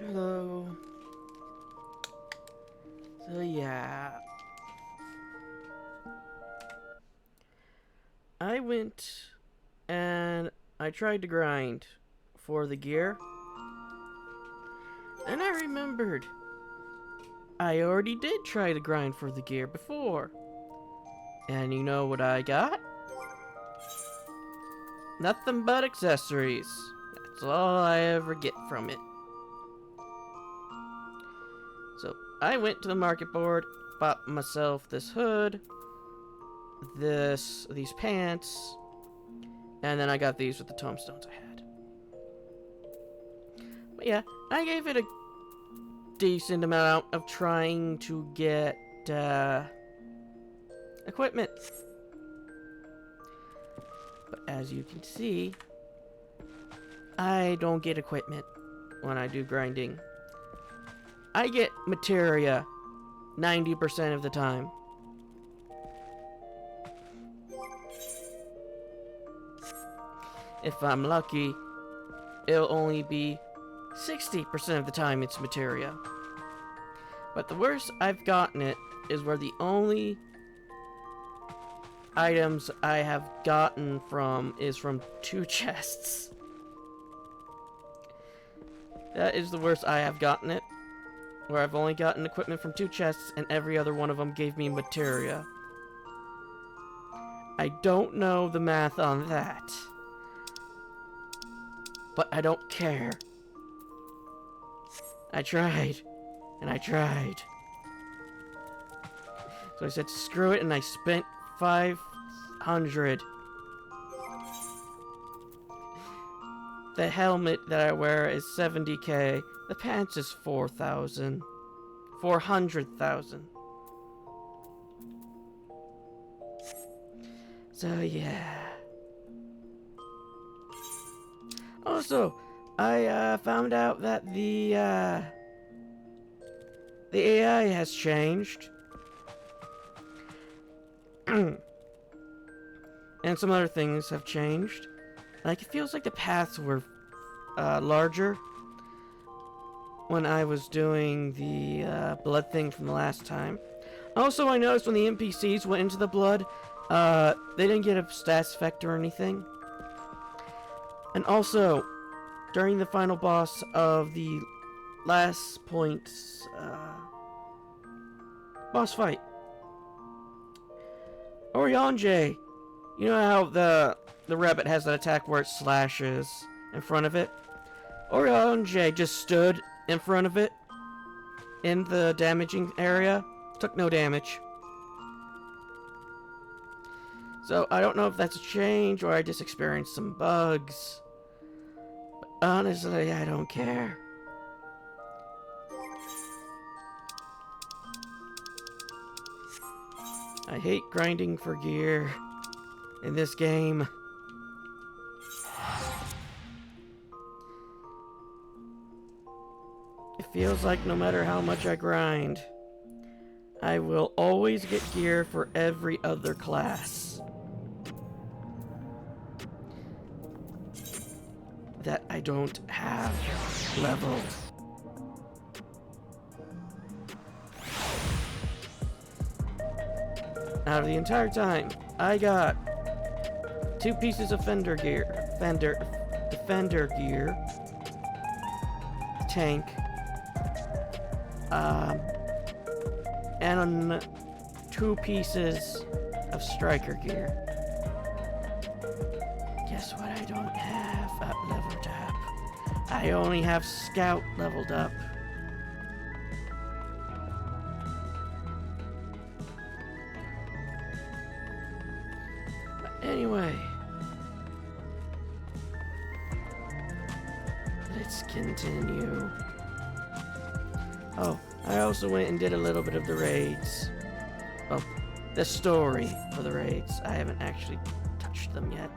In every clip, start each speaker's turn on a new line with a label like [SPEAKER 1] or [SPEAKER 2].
[SPEAKER 1] Hello. So yeah, I went and I tried to grind for the gear, and I remembered I already did try to grind for the gear before. And you know what I got? Nothing but accessories. That's all I ever get from it. So I went to the market board, bought myself this hood, these pants, and then I got these with the tombstones I had. But yeah, I gave it a decent amount of trying to get equipment. But as you can see, I don't get equipment when I do grinding. I get materia 90% of the time. If I'm lucky, it'll only be 60% of the time it's materia. But the worst I've gotten it is where the only items I have gotten from is from 2 chests. That is the worst I have gotten it. Where I've only gotten equipment from 2 chests and every other one of them gave me materia. I don't know the math on that. But I don't care. I tried. And I tried. So I said screw it and I spent 500. The helmet that I wear is 70k. The pants is 4,000. 400,000. So yeah. Also, I found out that the AI has changed. And some other things have changed. Like, it feels like the paths were larger when I was doing the blood thing from the last time. Also, I noticed when the NPCs went into the blood, they didn't get a stats effect or anything. And also, during the final boss of the last point's boss fight, Orionje, you know how the rabbit has that attack where it slashes in front of it? Orionje just stood in front of it in the damaging area, took no damage. So I don't know if that's a change or I just experienced some bugs. But honestly, I don't care. I hate grinding for gear in this game. It feels like no matter how much I grind, I will always get gear for every other class that I don't have leveled. Out of the entire time, I got 2 pieces of defender gear, tank, and 2 pieces of striker gear. Guess what I don't have leveled up? I only have scout leveled up. Anyway, let's continue. Oh, I also went and did a little bit of the raids. Oh, the story for the raids. I haven't actually touched them yet.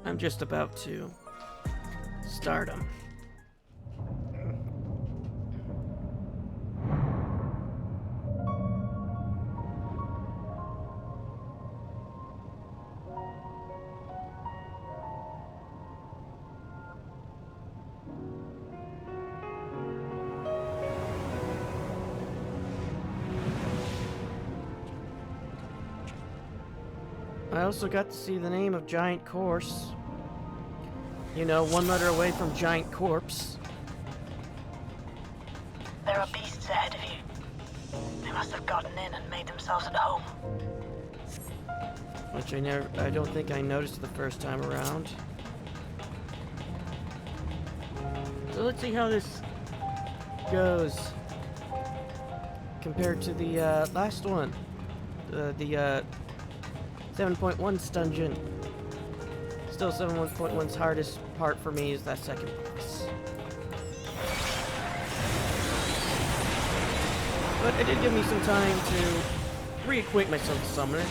[SPEAKER 1] I'm just about to start them. I also got to see the name of Giant Course. You know, one letter away from Giant Corpse.
[SPEAKER 2] There are beasts ahead of you. They must have gotten in and made themselves at home.
[SPEAKER 1] Which I don't think I noticed the first time around. So let's see how this goes compared to the last one. The 7.1 dungeon. Still 7.1's hardest part for me is that second boss. But it did give me some time to reacquaint myself with Summoner,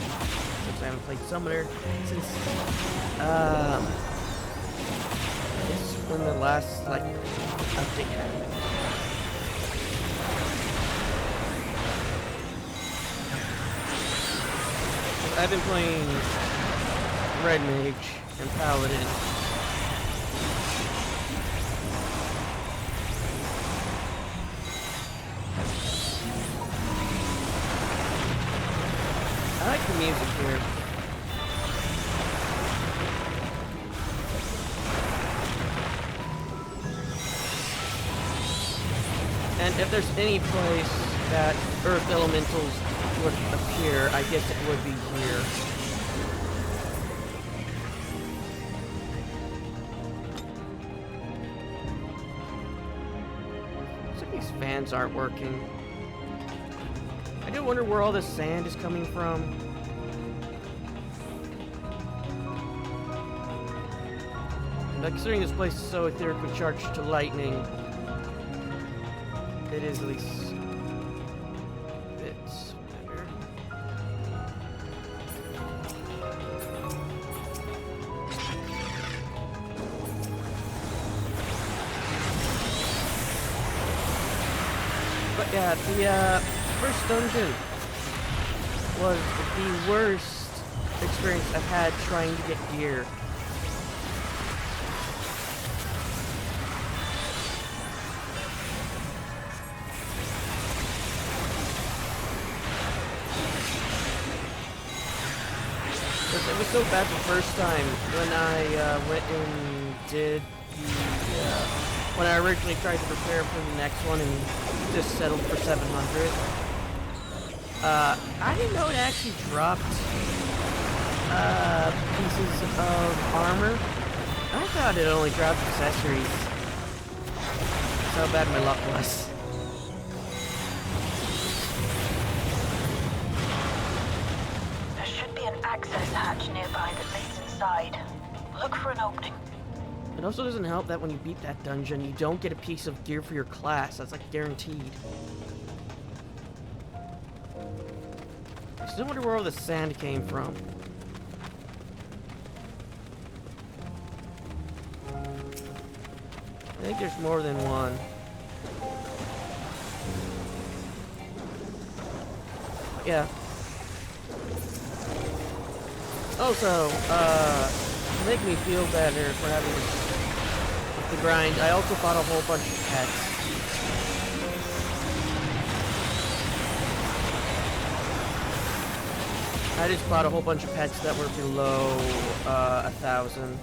[SPEAKER 1] since I haven't played Summoner since it's when the last update happened. I've been playing Red Mage and Paladin. I like the music here. And if there's any place that Earth Elementals would appear, I guess it would be here. Looks like these fans aren't working. I do wonder where all this sand is coming from. But considering this place is so etherically charged to lightning, it is at least a bit better. But yeah, the first dungeon was the worst experience I've had trying to get gear. It was so bad the first time when I went and did the, when I originally tried to prepare for the next one and just settled for 700. I didn't know it actually dropped pieces of armor. I thought it only dropped accessories. That's how bad my luck was.
[SPEAKER 2] Access hatch nearby that leads inside. Look for an opening.
[SPEAKER 1] It also doesn't help that when you beat that dungeon, you don't get a piece of gear for your class. That's like guaranteed. I still wonder where all the sand came from. I think there's more than one. Yeah. Also, to make me feel better for having the grind, I also bought a whole bunch of pets. I just bought a whole bunch of pets that were below 1,000.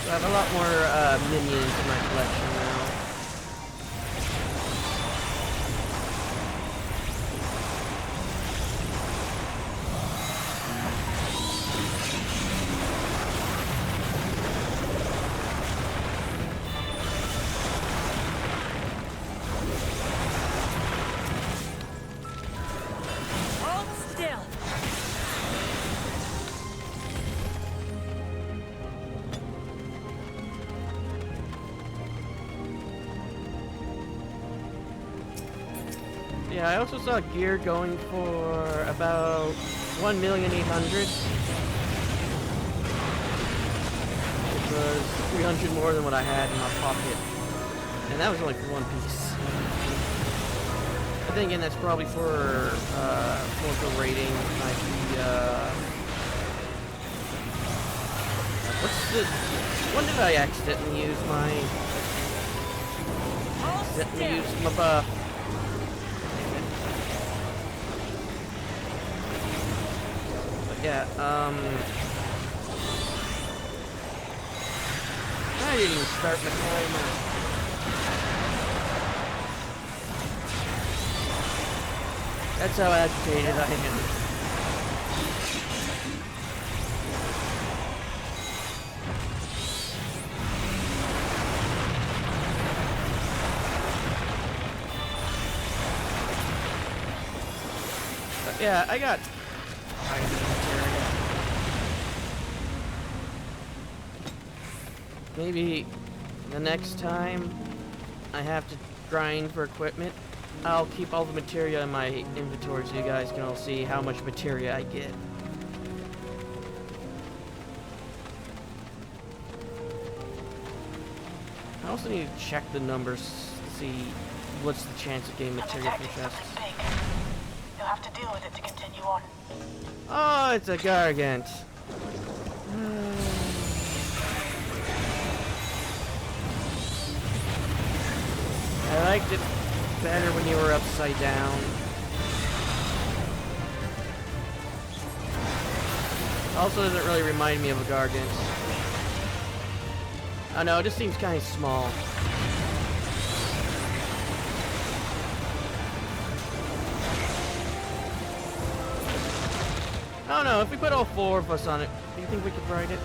[SPEAKER 1] So I have a lot more minions in my collection now. Yeah, I also saw gear going for about 1,800,000, which was 300 more than what I had in my pocket, and that was only for one piece. But then again, that's probably for the rating. Might be what's the? When did I accidentally use my accidentally used my buff. But yeah, I didn't even start my timer. That's how agitated I am. But yeah, I got maybe the next time I have to grind for equipment, I'll keep all the materia in my inventory so you guys can all see how much materia I get. I also need to check the numbers to see what's the chance of getting materia from chests.
[SPEAKER 2] You'll have to deal with it to continue on.
[SPEAKER 1] Oh, it's a gargant. I liked it better when you were upside down. Also doesn't really remind me of a gargant. Oh no, it just seems kind of small. I don't know, if we put all 4 of us on it, do you think we could ride it?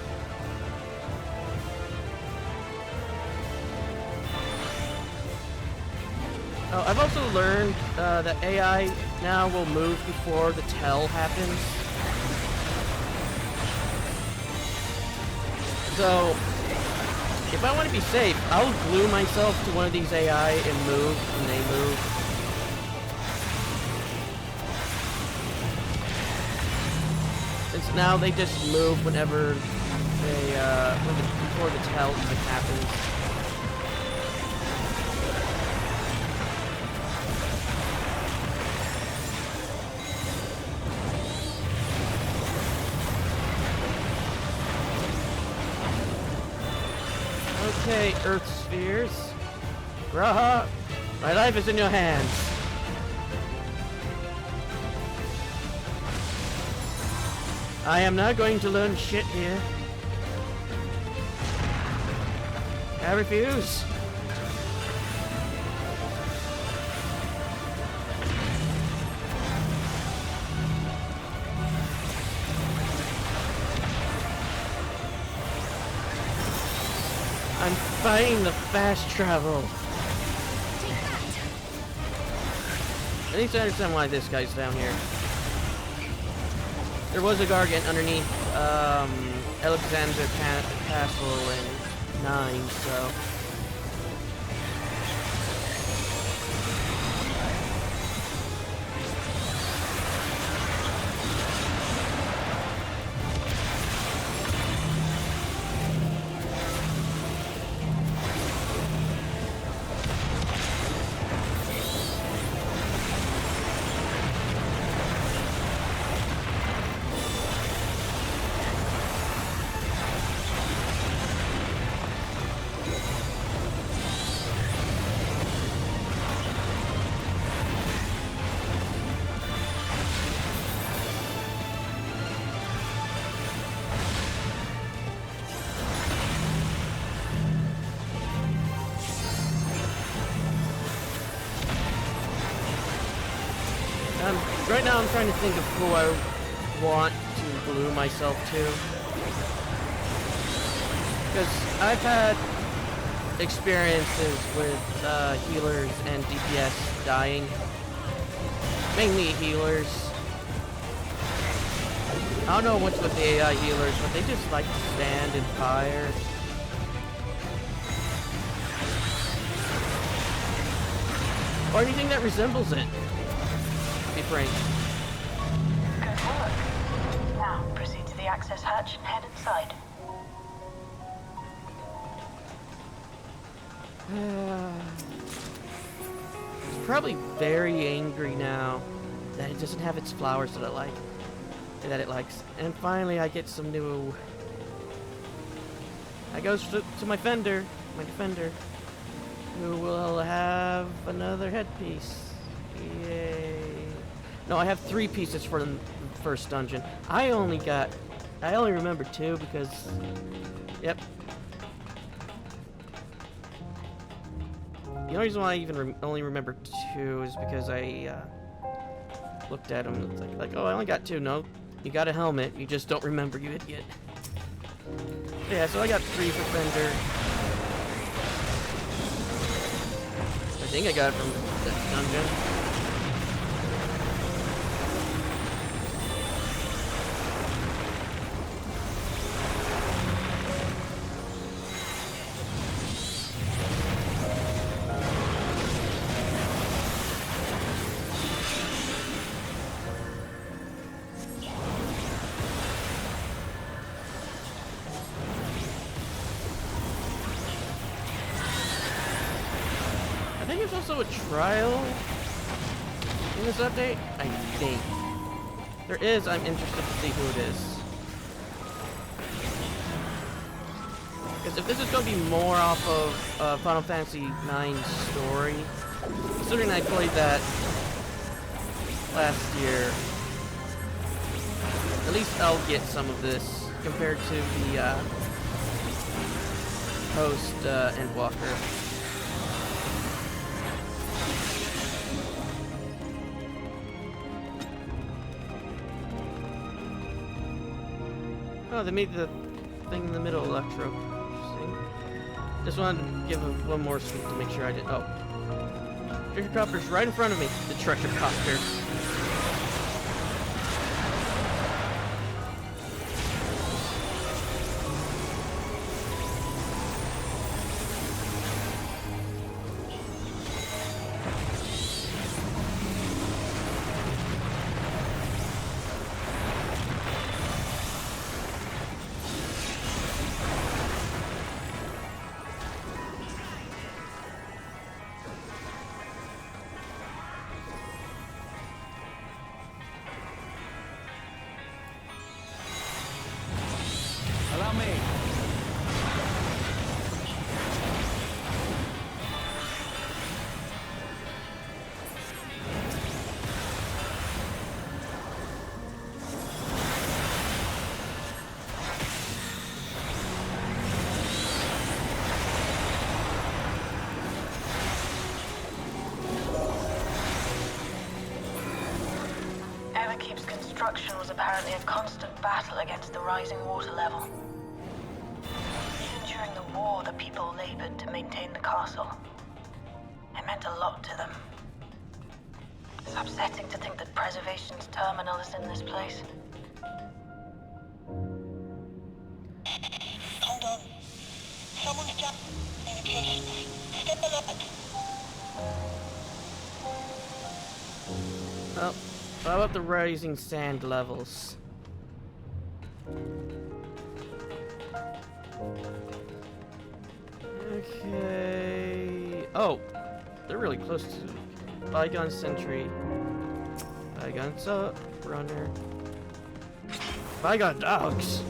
[SPEAKER 1] Oh, I've also learned that AI now will move before the tell happens. So, if I want to be safe, I'll glue myself to one of these AI and move when they move. Since now they just move whenever they, before the tell even happens. Okay, Earth spheres. Raha! My life is in your hands. I am not going to learn shit here. I refuse. I'm fighting the fast travel. I need to understand why this guy's down here. There was a gargant underneath Alexander Castle in 9, so. Right now I'm trying to think of who I want to glue myself to. Because I've had experiences with healers and DPS dying. Mainly healers. I don't know what's with the AI healers, but they just like to stand and fire. Or anything that resembles it. Be frank.
[SPEAKER 2] Good work. Now, proceed to the access hatch and head inside.
[SPEAKER 1] It's probably very angry now that it doesn't have its flowers that I like. That it likes. And finally I get some new... I goes to my defender. who will have another headpiece. Yay. No, I have 3 pieces for the first dungeon. I only remember 2 because, yep. The only reason why I even only remember 2 is because I looked at them and it's like, oh, I only got 2. No, you got a helmet. You just don't remember, you idiot. Yeah, so I got 3 for Fender. I think I got it from that dungeon. I think there's also a trial in this update. I think. There is. I'm interested to see who it is. Because if this is going to be more off of Final Fantasy IX story, considering I played that last year, at least I'll get some of this compared to the host Endwalker. Oh, they made the thing in the middle electro. Interesting. Just wanted to give one more sweep to make sure I did. Oh. Treasure copter's right in front of me. The treasure copter.
[SPEAKER 3] Allow me.
[SPEAKER 2] Everkeep's construction was apparently a constant battle against the rising water level. Even during the war, the people labored to maintain the castle. It meant a lot to them. It's upsetting to think that Preservation's terminal is in this place.
[SPEAKER 4] Hold on. Someone's got communication. Step alert.
[SPEAKER 1] Oh, how about the rising sand levels? Okay. Oh, they're really close to Bygone Sentry, Bygone Runner, Bygone Dogs.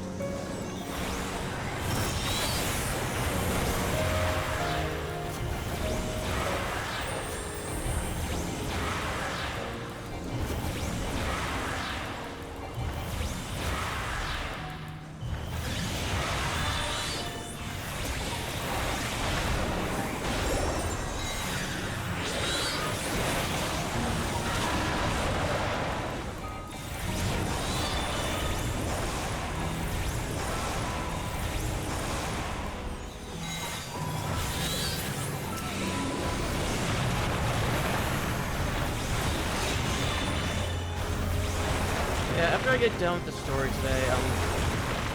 [SPEAKER 1] Yeah, after I get done with the story today, I'm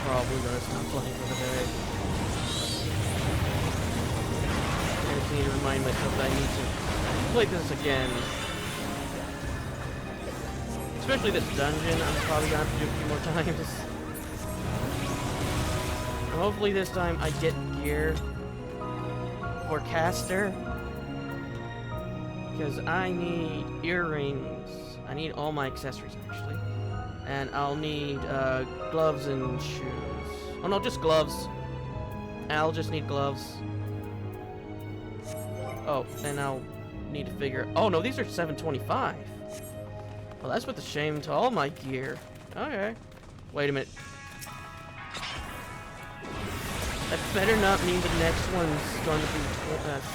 [SPEAKER 1] probably gonna stop playing for the day. I just need to remind myself that I need to play this again. Especially this dungeon, I'm probably gonna have to do a few more times. And hopefully this time I get gear for caster. Because I need earrings. I need all my accessories, actually. And I'll need gloves and shoes. Oh no, just gloves. I'll just need gloves. Oh, and I'll need to figure... Oh, no, these are 725. Well, that's with a shame to all my gear. Okay. Wait a minute. That better not mean the next one's going to be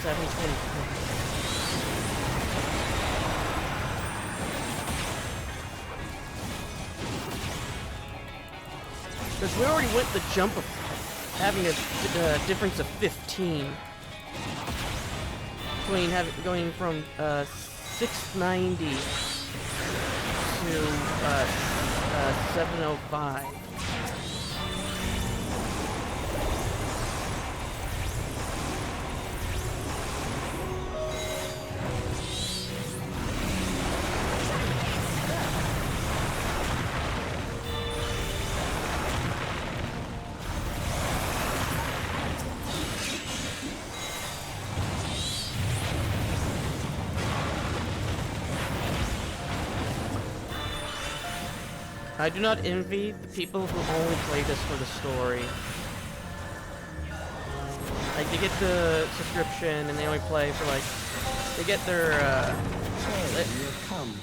[SPEAKER 1] 725. Because we already went the jump of having a difference of 15. Between going from 690 to 705. I do not envy the people who only play this for the story. Like, they get the subscription and they only play for, like, they get their,
[SPEAKER 3] So you have come.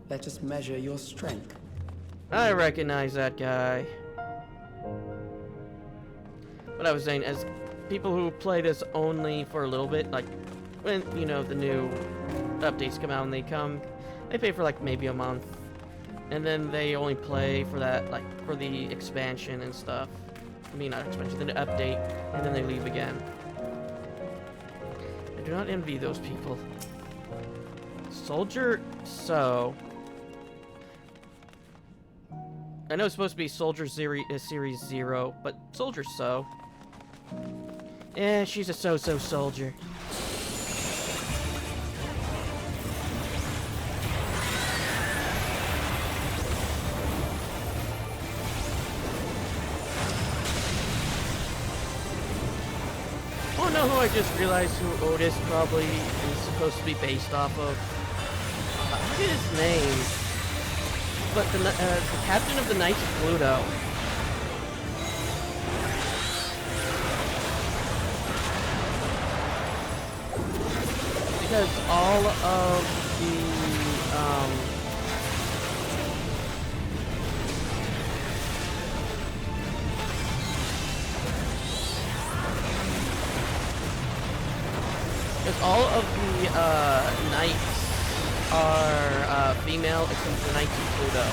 [SPEAKER 3] Let us measure your strength.
[SPEAKER 1] I recognize that guy. What I was saying, as people who play this only for a little bit, like, when, you know, the new updates come out and they pay for, like, maybe a month. And then they only play for that, like, for the expansion and stuff. I mean, not expansion, the update, and then they leave again. I do not envy those people. Soldier So. I know it's supposed to be Soldier Series 0, but Soldier So. Eh, she's a so-so soldier. Oh no, who I just realized who Otis probably is supposed to be based off of. I forget his name. But the captain of the Knights of Pluto. Because all of the, because all of the knights are female except for the Knights of Pluto.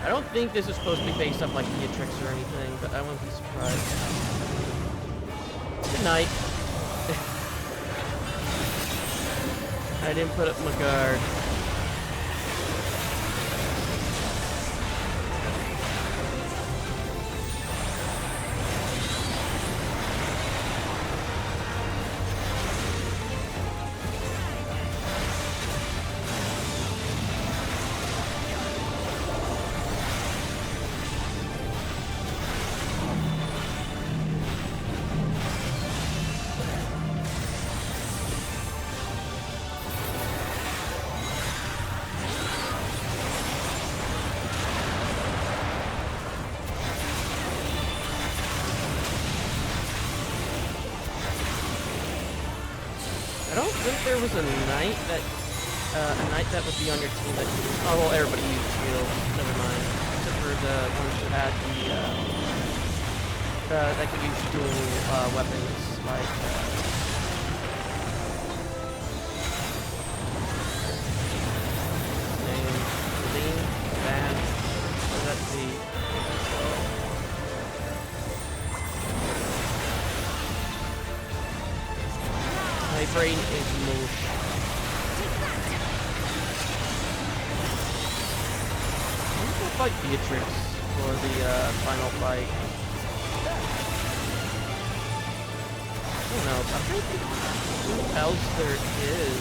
[SPEAKER 1] I don't think this is supposed to be based off like Beatrix or anything, but I wouldn't be surprised. Good night. I didn't put up my guard. I don't think there was a knight that would be on your team that oh well, everybody used shields. Never mind. Except for the ones that had the that could use dual weapons like name Celine, Van. Or that's the my brain is mush. I'm gonna fight Beatrix for the final fight. I don't know. I'm trying to think who else there is.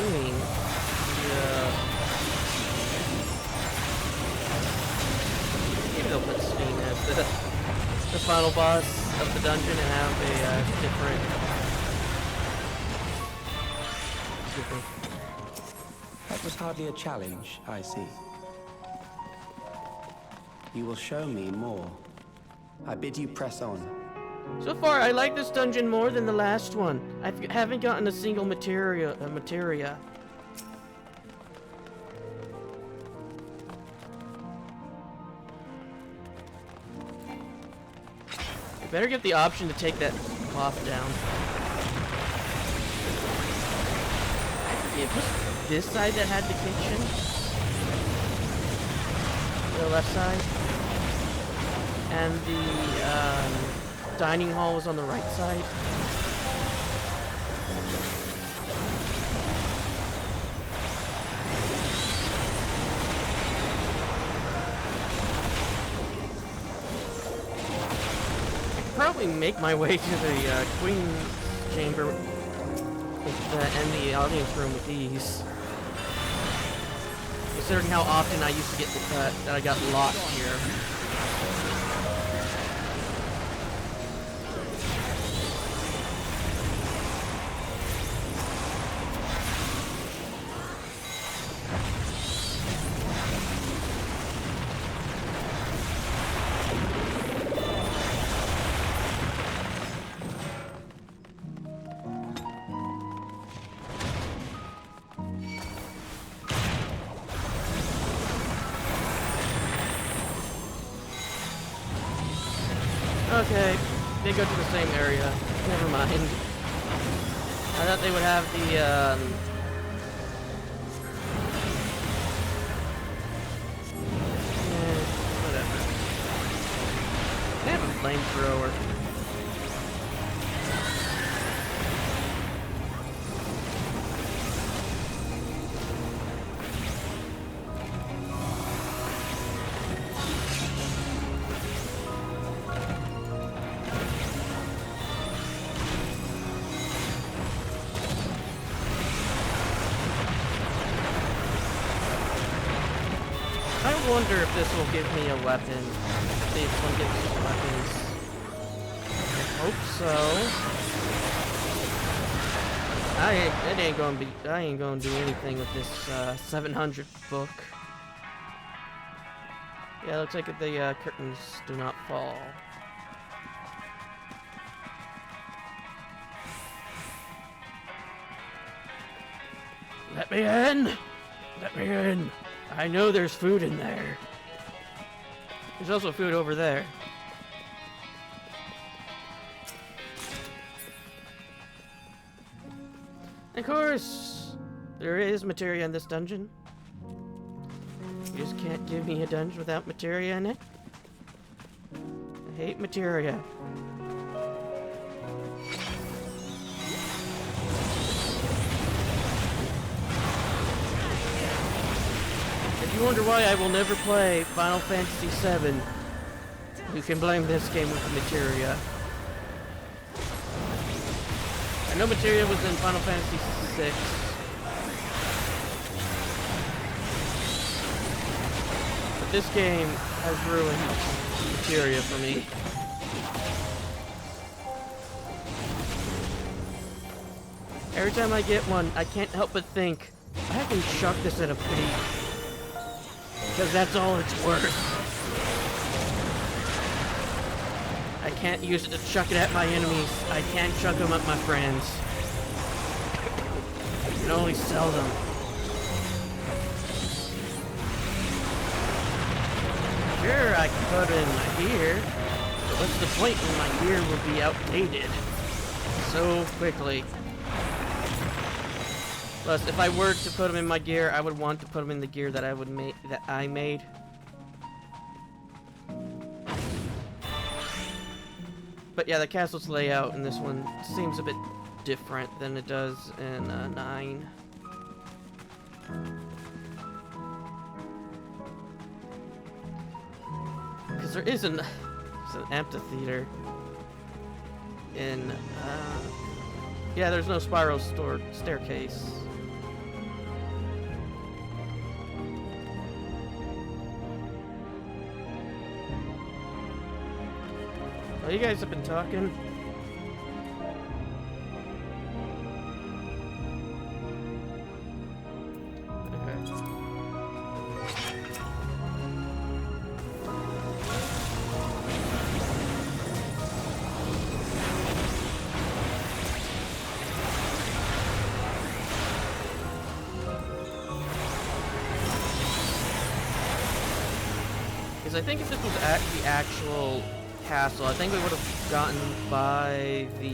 [SPEAKER 1] doing. Maybe they'll put Sting as the final boss of the dungeon and have a different.
[SPEAKER 3] That was hardly a challenge, I see. You will show me more. I bid you press on.
[SPEAKER 1] So far, I like this dungeon more than the last one. I haven't gotten a single materia. You better get the option to take that cloth down. I forget, was this side that had the kitchen? The left side? And the dining hall was on the right side. I could probably make my way to the Queen's Chamber and the audience room with these. Considering how often I used to get that I got lost here. Okay, they go to the same area. Never mind. I thought they would have the, whatever. They have a flamethrower. I wonder if this will give me a weapon. See if this one gives me weapons. I hope so. I ain't gonna do anything with this 700 book. Yeah, looks like the curtains do not fall. Let me in! Let me in! I know there's food in there. There's also food over there. Of course, there is materia in this dungeon. You just can't give me a dungeon without materia in it. I hate materia. If you wonder why I will never play Final Fantasy VII, you can blame this game with the materia. I know materia was in Final Fantasy VI. But this game has ruined materia for me. Every time I get one, I can't help but think, I can chuck this at a pig. Because that's all it's worth. I can't use it to chuck it at my enemies. I can't chuck them at my friends. I can only sell them. Sure, I can put it in my gear. But what's the point when my gear will be outdated so quickly? Plus, if I were to put them in my gear, I would want to put them in the gear that I made. But yeah, the castle's layout in this one seems a bit different than it does in 9. Because there is an amphitheater in, yeah, there's no spiral staircase. Well, you guys have been talking. Okay. Because I think if this was at the actual castle, I think we would have gotten by the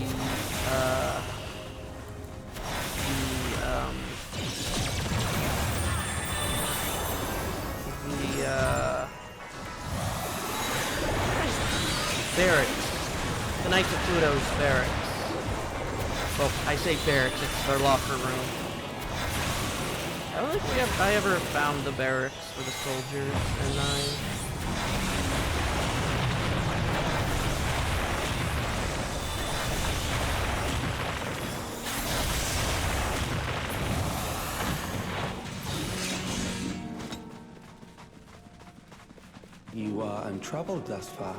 [SPEAKER 1] barracks. The Knights of Pluto's barracks. Well, I say barracks, it's their locker room. I don't think I ever found the barracks for the soldiers in 9.
[SPEAKER 3] You are untroubled thus far,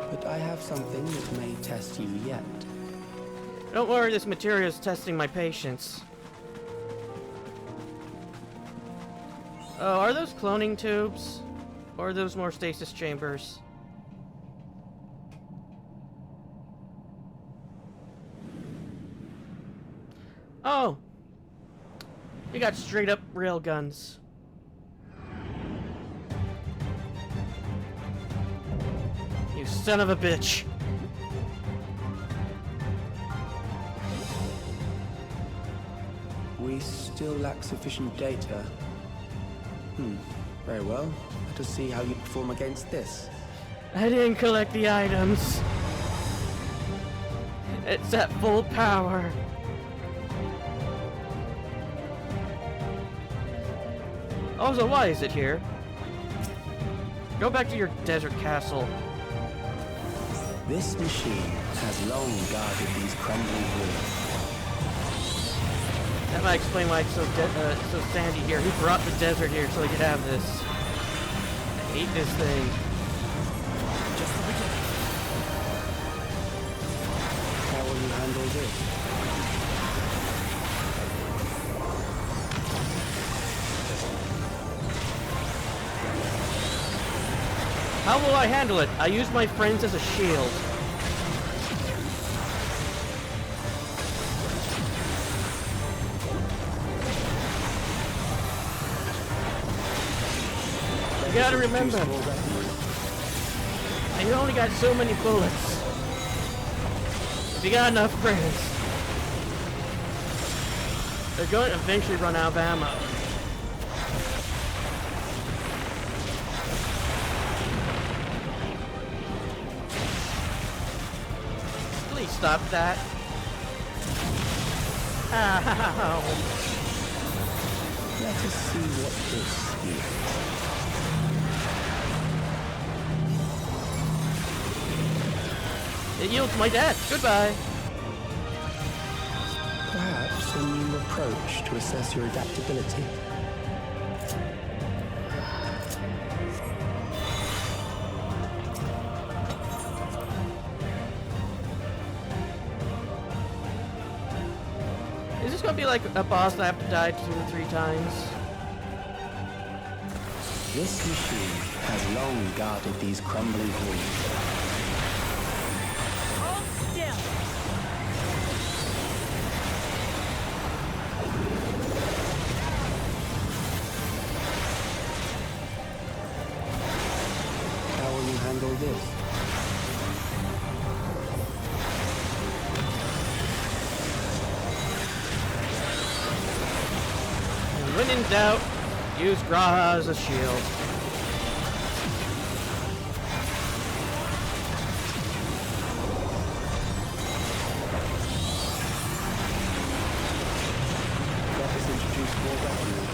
[SPEAKER 3] but I have something that may test you yet.
[SPEAKER 1] Don't worry, this material is testing my patience. Oh, are those cloning tubes? Or are those more stasis chambers? Oh! You got straight up rail guns. You son of a bitch!
[SPEAKER 3] We still lack sufficient data. Very well. Let us see how you perform against this.
[SPEAKER 1] I didn't collect the items. It's at full power. Also, why is it here? Go back to your desert castle.
[SPEAKER 3] This machine has long guarded these crumbling ruins.
[SPEAKER 1] That might explain why it's so sandy here. He brought the desert here so he could have this. I hate this thing.
[SPEAKER 3] Just the beginning. How will you handle this?
[SPEAKER 1] How will I handle it? I use my friends as a shield. You gotta remember, you only got so many bullets. If you got enough friends, they're going to eventually run out of ammo. Please stop that. Ow.
[SPEAKER 3] Let us see what this is.
[SPEAKER 1] It yields my death. Goodbye.
[SPEAKER 3] Perhaps a new approach to assess your adaptability.
[SPEAKER 1] Is this gonna be like a boss that I have to die 2 or 3 times?
[SPEAKER 3] This machine has long guarded these crumbling halls. How will you handle this?
[SPEAKER 1] And when in doubt, use Graha as a shield.
[SPEAKER 3] Let us introduce more weaponry.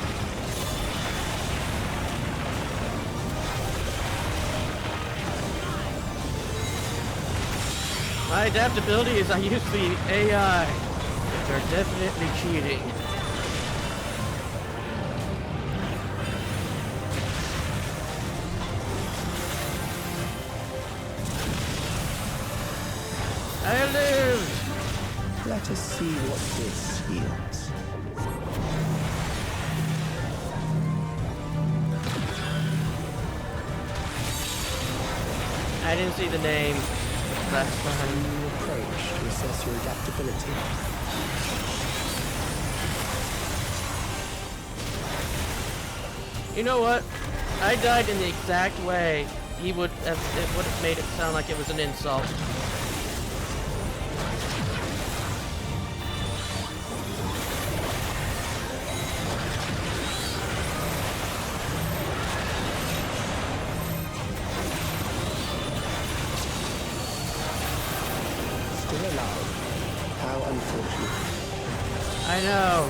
[SPEAKER 1] My adaptability is I use the AI, which are definitely cheating. I live!
[SPEAKER 3] Let us see what this yields.
[SPEAKER 1] I didn't see the name last
[SPEAKER 3] A
[SPEAKER 1] time.
[SPEAKER 3] new approach to assess your adaptability.
[SPEAKER 1] You know what? I died in the exact way it would have made it sound like it was an insult.
[SPEAKER 3] Still alive. How unfortunate.
[SPEAKER 1] I know.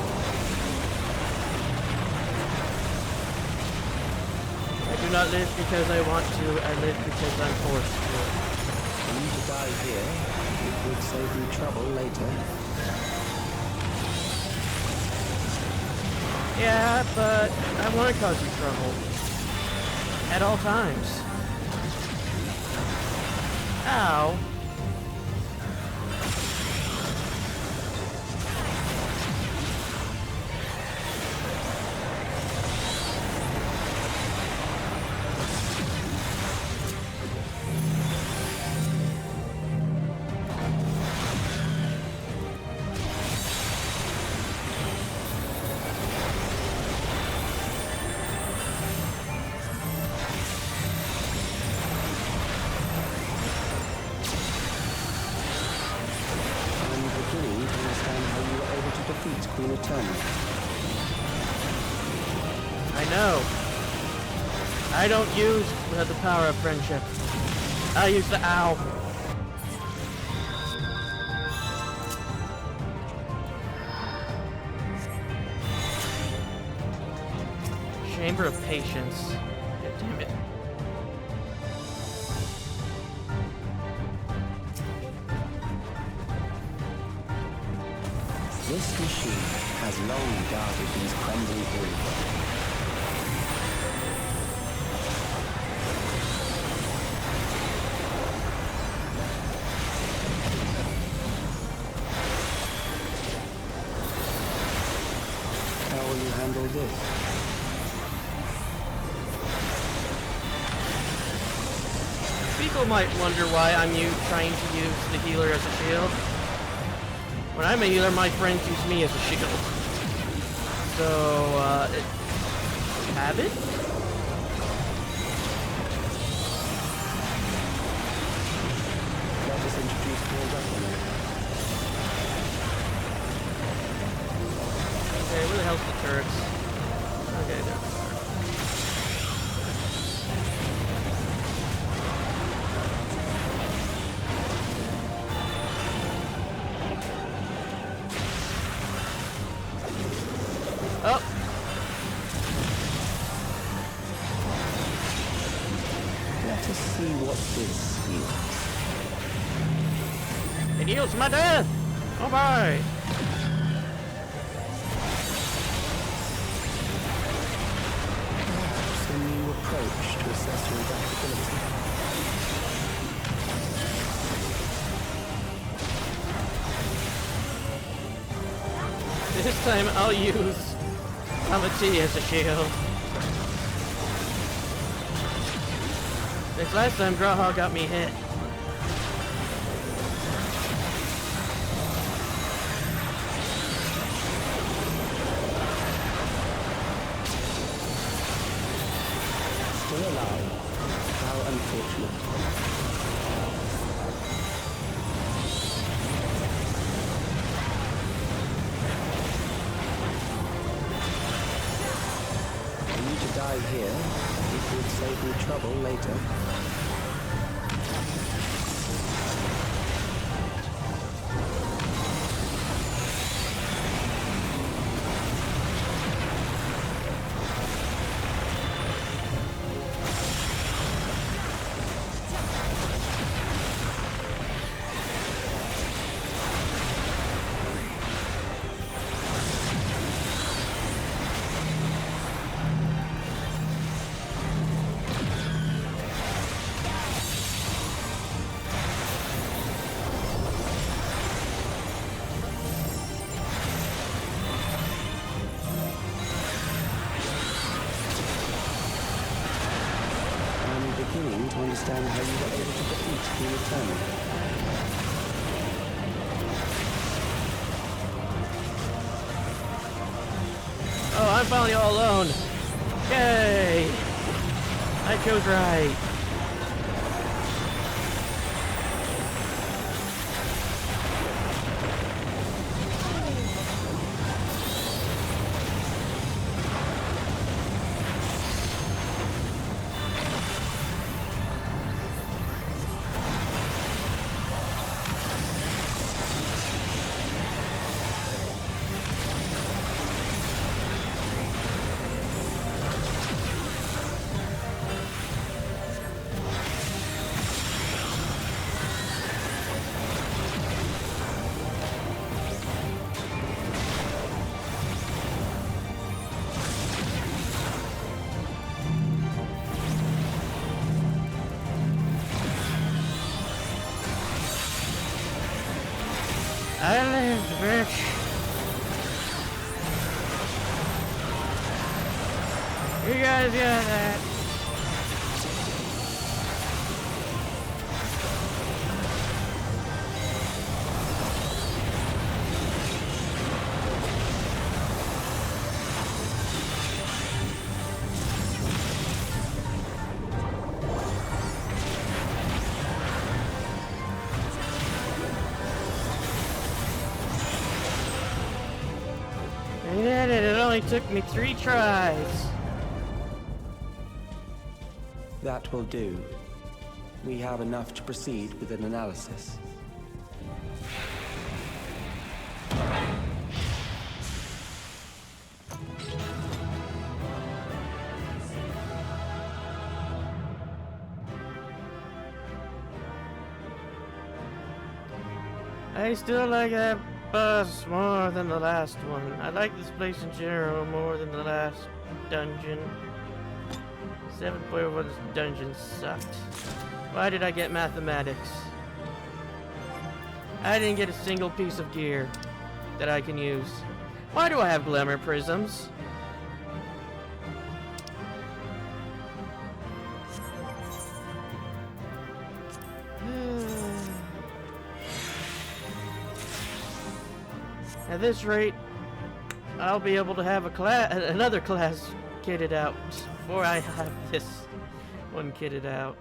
[SPEAKER 1] I do not live because I want to, I live because I'm forced to.
[SPEAKER 3] For you to die here, it would save you trouble later.
[SPEAKER 1] Yeah, but I want to cause you trouble. At all times. Ow.
[SPEAKER 3] I'm beginning to understand how you were able to defeat Queen Eternal.
[SPEAKER 1] I know. I don't use the power of friendship. I use the owl. Chamber of Patience. God damn it.
[SPEAKER 3] This machine has long guarded these crumbling hills. How will you handle this?
[SPEAKER 1] People might wonder why I'm trying to use the healer as a shield. When I'm a healer, my friends use me as a shield. So, have it?
[SPEAKER 3] Let us introduce more weaponry.
[SPEAKER 1] Okay, where the hell's the turrets? Okay, there they are. Oh!
[SPEAKER 3] Let us see what this yields.
[SPEAKER 1] It yields my death! Oh my!
[SPEAKER 3] Perhaps a new approach to assess your adaptability.
[SPEAKER 1] This time I'll use T as a shield. This last time Grawhaw got me hit.
[SPEAKER 3] Still alive. How unfortunate. For you to die here, it would save you trouble later. understand how you were able to defeat the Eternal.
[SPEAKER 1] Oh, I'm finally all alone. Yay! I chose right. I lived, bitch. You guys got that. I did it. It only took me 3 tries.
[SPEAKER 3] That will do. We have enough to proceed with an analysis.
[SPEAKER 1] I still like that bus more than the last one. I like this place in general more than the last dungeon. 7.1 dungeon sucked. Why did I get mathematics? I didn't get a single piece of gear that I can use. Why do I have glamour prisms? At this rate, I'll be able to have another class kitted out before I have this one kitted out.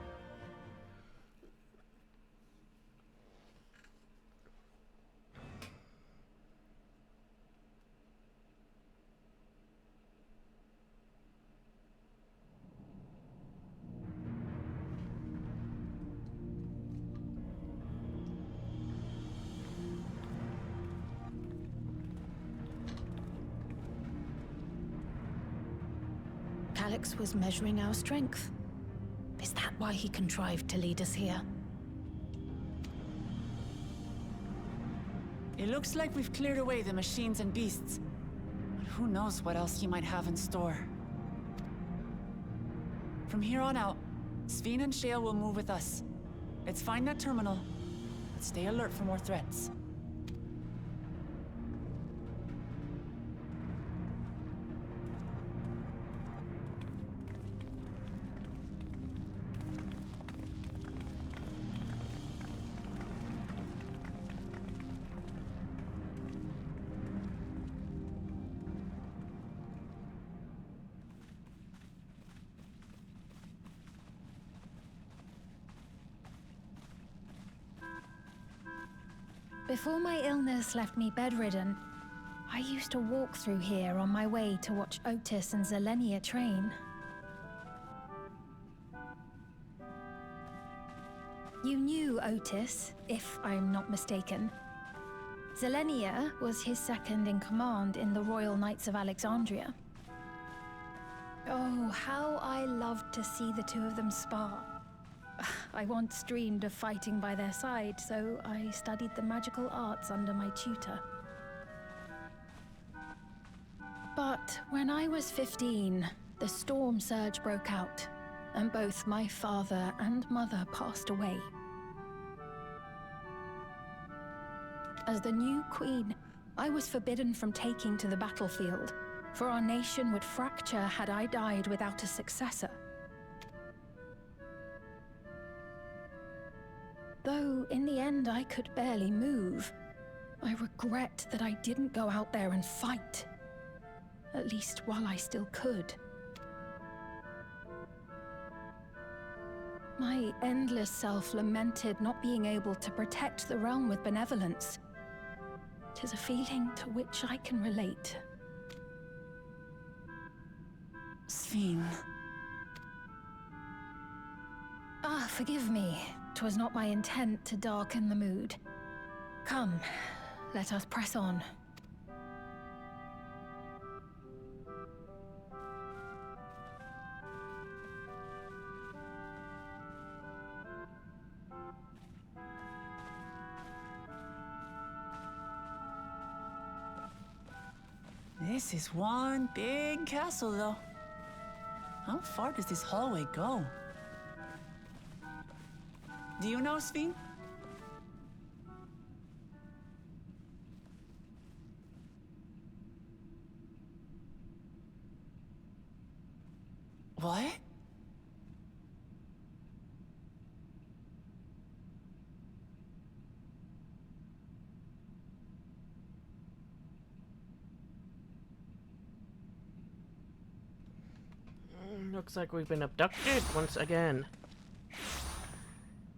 [SPEAKER 5] Alex was measuring our strength. Is that why he contrived to lead us here?
[SPEAKER 6] It looks like we've cleared away the machines and beasts. But who knows what else he might have in store. From here on out, Sveen and Shale will move with us. Let's find that terminal, but stay alert for more threats.
[SPEAKER 5] Before my illness left me bedridden, I used to walk through here on my way to watch Otis and Zelenia train. You knew Otis, if I'm not mistaken. Zelenia was his second in command in the Royal Knights of Alexandria. Oh, how I loved to see the two of them spar. I once dreamed of fighting by their side, so I studied the magical arts under my tutor. But when I was 15, the storm surge broke out, and both my father and mother passed away. As the new queen, I was forbidden from taking to the battlefield, for our nation would fracture had I died without a successor. Though in the end I could barely move. I regret that I didn't go out there and fight. At least while I still could. My endless self lamented not being able to protect the realm with benevolence. 'Tis a feeling to which I can relate.
[SPEAKER 6] Sphene.
[SPEAKER 5] Ah, forgive me. 'Twas not my intent to darken the mood. Come, let us press on.
[SPEAKER 6] This is one big castle, though. How far does this hallway go? Do you know, Sphene? What?
[SPEAKER 1] Looks like we've been abducted once again.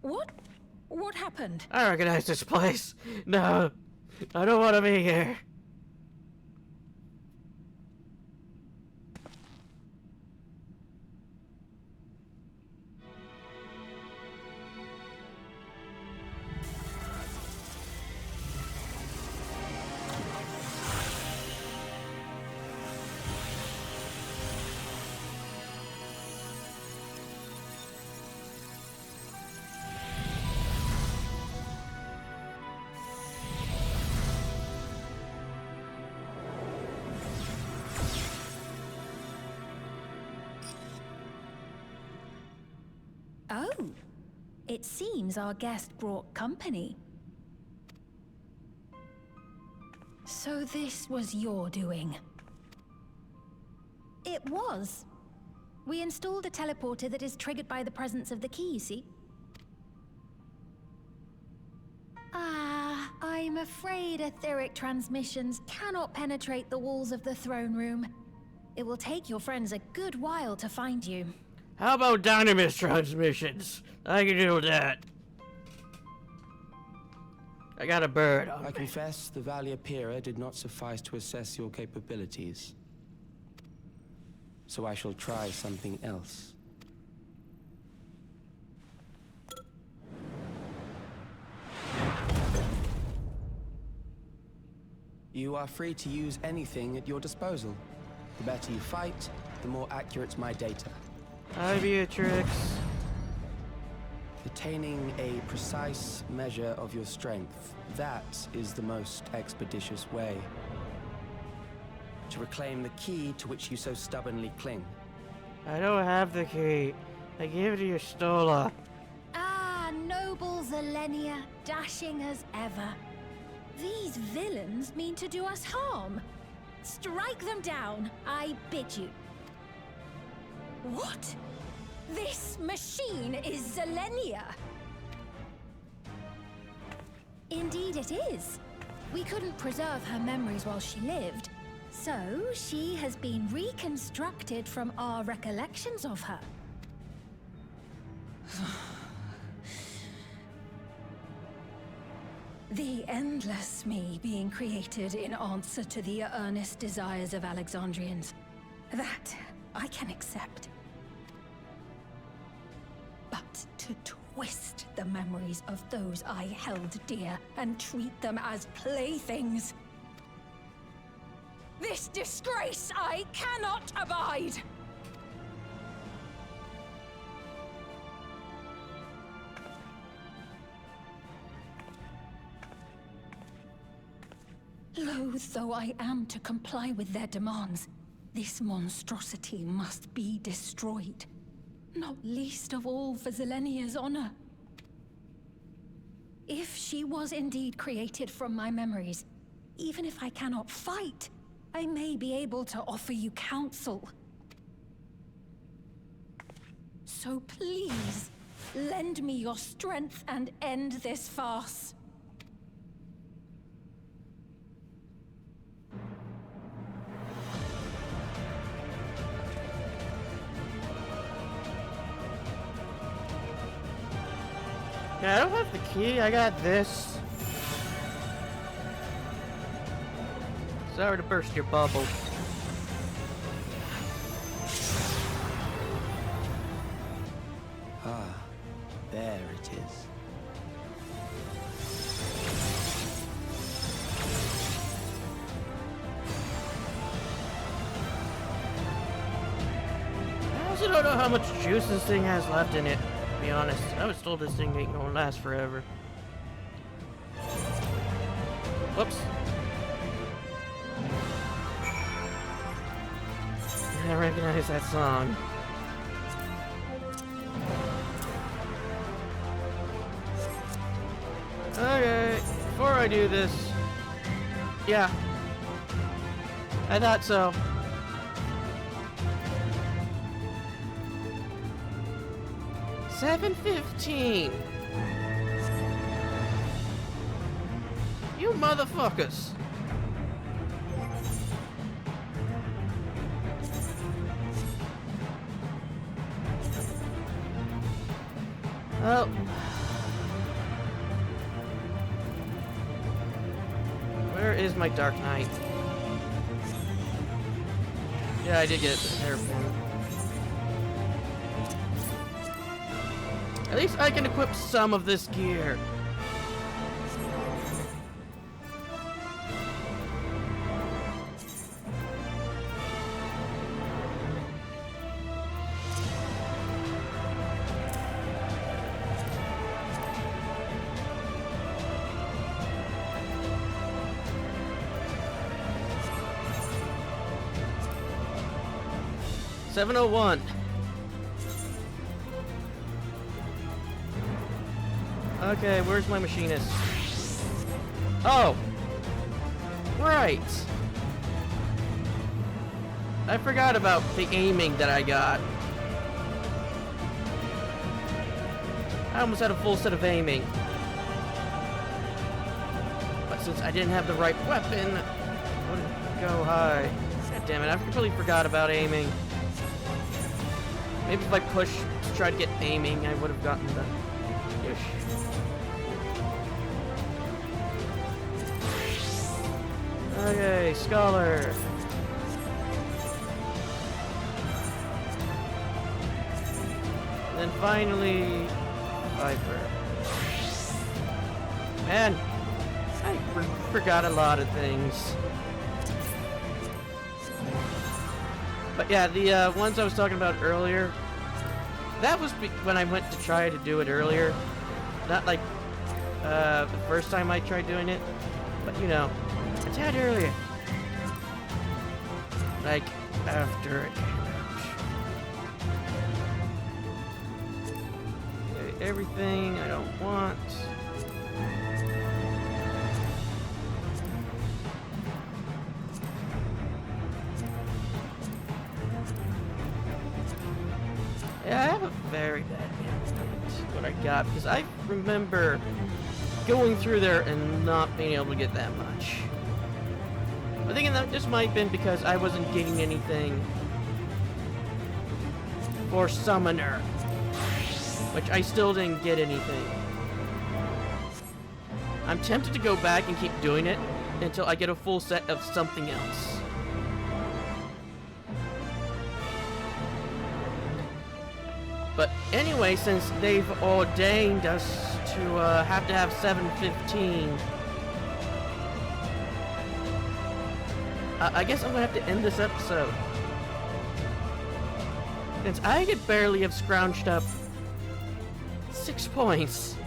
[SPEAKER 5] What? What happened?
[SPEAKER 1] I recognize this place. No, I don't want to be here.
[SPEAKER 5] Oh, it seems our guest brought company. So this was your doing? It was. We installed a teleporter that is triggered by the presence of the key, you see? Ah, I'm afraid etheric transmissions cannot penetrate the walls of the throne room. It will take your friends a good while to find you.
[SPEAKER 1] How about dynamis transmissions? I can do that. I got a bird on
[SPEAKER 3] I
[SPEAKER 1] me.
[SPEAKER 3] confess the Valia Pira did not suffice to assess your capabilities. So I shall try something else. You are free to use anything at your disposal. The better you fight, the more accurate my data.
[SPEAKER 1] Hi, Beatrix.
[SPEAKER 3] Attaining a precise measure of your strength, that is the most expeditious way to reclaim the key to which you so stubbornly cling.
[SPEAKER 1] I don't have the key. I gave it to your Stola.
[SPEAKER 5] Ah, noble Zelenia, dashing as ever. These villains mean to do us harm. Strike them down, I bid you. What? This machine is Zelenia! Indeed it is. We couldn't preserve her memories while she lived, so she has been reconstructed from our recollections of her. The endless me being created in answer to the earnest desires of Alexandrians. That I can accept. But to twist the memories of those I held dear and treat them as playthings. This disgrace I cannot abide! Loath though I am to comply with their demands, this monstrosity must be destroyed. Not least of all for Zelenia's honor. If she was indeed created from my memories, even if I cannot fight, I may be able to offer you counsel. So please, Lend me your strength and end this farce.
[SPEAKER 1] Yeah, I don't have the key. I got this. Sorry to burst your bubble.
[SPEAKER 3] Ah, there it is.
[SPEAKER 1] I also don't know how much juice this thing has left in it, to be honest. I was told this thing ain't gonna last forever. Whoops. I recognize that song. Okay, before I do this... Yeah. I thought so. $7.15. You motherfuckers. Oh. Where is my Dark Knight? Yeah, I did get it there for me. At least I can equip some of this gear. $701. Okay, where's my machinist? Oh! Right! I forgot about the aiming that I got. I almost had a full set of aiming. But since I didn't have the right weapon, I wouldn't go high. God damn it, I completely forgot about aiming. Maybe if I pushed to try to get aiming, I would have gotten the... Ish. Okay, Scholar. And then finally, Viper. Man, I forgot a lot of things. But yeah, the ones I was talking about earlier, that was when I went to try to do it earlier. Not like the first time I tried doing it, but you know, a tad earlier. Like after it came out. Okay, everything I don't want. Yeah, I have a very bad memory of what I got, because I remember going through there and not being able to get that much. I'm thinking that this might have been because I wasn't getting anything for Summoner, which I still didn't get anything. I'm tempted to go back and keep doing it until I get a full set of something else. But anyway, since they've ordained us to have 7:15, I guess I'm gonna have to end this episode. Since I could barely have scrounged up 6 points.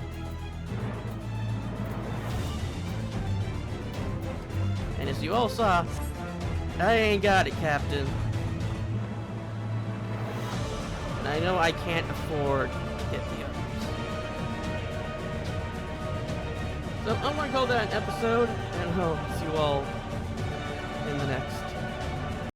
[SPEAKER 1] And as you all saw, I ain't got it, Captain. I know I can't afford to get the others. So I'm gonna call that an episode, and I'll see you all in the next.